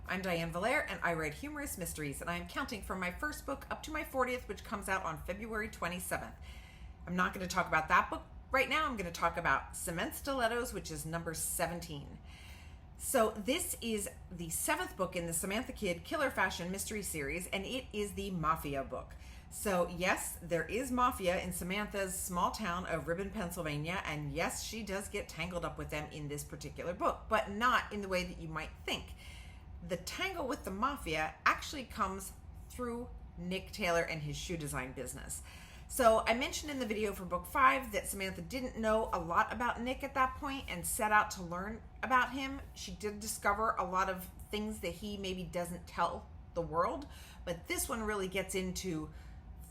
I'm Diane Vallere, and I write humorous mysteries, and I am counting from my first book up to my 40th, which comes out on February 27th. I'm not going to talk about that book right now. I'm going to talk about STILETTOS, which is number 17. So this is the 7th book in the Samantha Kidd Killer Fashion Mystery Series, and it is the Mafia book. So yes, there is mafia in Samantha's small town of Ribbon, Pennsylvania, and yes, she does get tangled up with them in this particular book, but not in the way that you might think. The tangle with the mafia actually comes through Nick Taylor and his shoe design business. So I mentioned in the video for book 5 that Samantha didn't know a lot about Nick at that point and set out to learn about him. She did discover a lot of things that he maybe doesn't tell the world, but this one really gets into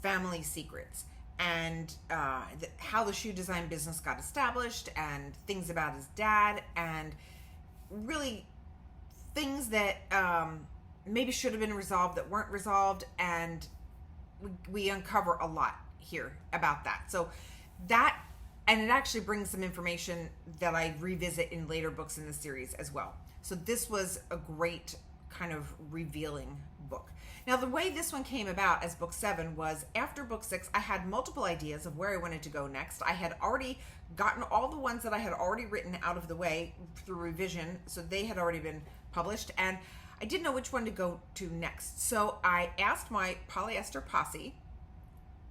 family secrets and how the shoe design business got established and things about his dad and really things that maybe should have been resolved that weren't resolved, and we uncover a lot here about that. So that, and it actually brings some information that I revisit in later books in the series as well. So this was a great kind of revealing book. Now, the way this one came about as book 7 was after book 6, I had multiple ideas of where I wanted to go next. I had already gotten all the ones that I had already written out of the way through revision, so they had already been published, and I didn't know which one to go to next. So I asked my polyester posse,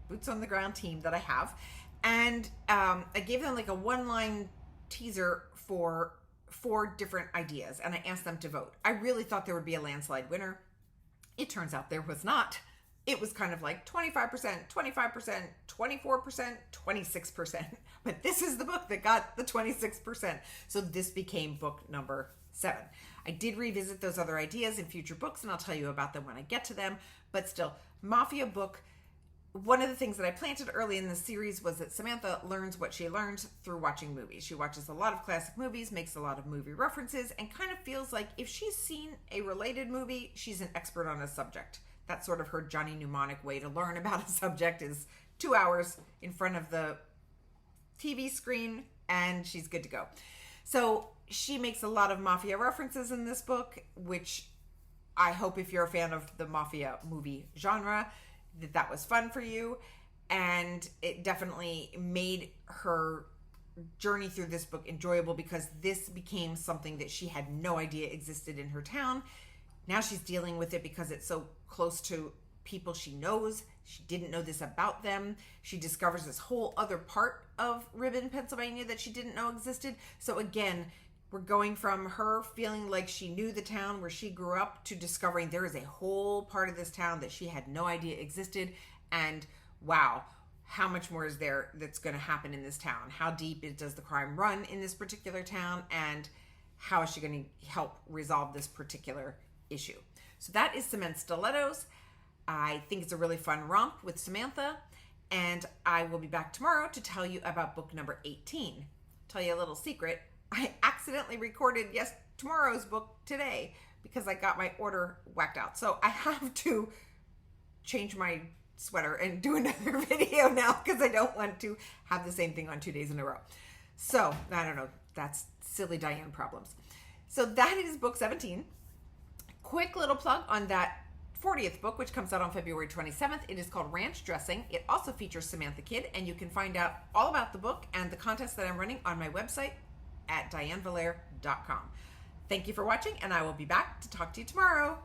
boots on the ground team that I have, and I gave them like a one-line teaser for 4 different ideas, and I asked them to vote. I really thought there would be a landslide winner. It turns out there was not. It was kind of like 25%, 25%, 24%, 26%. But this is the book that got the 26%. So this became book number 7. I did revisit those other ideas in future books, and I'll tell you about them when I get to them. But still, Mafia book. One of the things that I planted early in the series was that Samantha learns what she learns through watching movies. She watches a lot of classic movies, makes a lot of movie references, and kind of feels like if she's seen a related movie, she's an expert on a subject. That's sort of her Johnny Mnemonic way to learn about a subject, is 2 hours in front of the TV screen, and she's good to go. So she makes a lot of Mafia references in this book, which I hope, if you're a fan of the Mafia movie genre, that was fun for you. And it definitely made her journey through this book enjoyable, because this became something that she had no idea existed in her town. Now she's dealing with it because it's so close to people she knows. She didn't know this about them. She discovers this whole other part of Ribbon, Pennsylvania that she didn't know existed. So again, we're going from her feeling like she knew the town where she grew up to discovering there is a whole part of this town that she had no idea existed. And wow, how much more is there that's going to happen in this town? How deep does the crime run in this particular town? And how is she going to help resolve this particular issue? So that is STILETTOS. I think it's a really fun romp with Samantha. And I will be back tomorrow to tell you about book number 18. Tell you a little secret. I accidentally recorded tomorrow's book today because I got my order whacked out. So I have to change my sweater and do another video now because I don't want to have the same thing on 2 days in a row. So I don't know. That's silly Diane problems. So that is book 17. Quick little plug on that 40th book, which comes out on February 27th. It is called Ranch Dressing. It also features Samantha Kidd, and you can find out all about the book and the contest that I'm running on my website at dianevalere.com. Thank you for watching, and I will be back to talk to you tomorrow.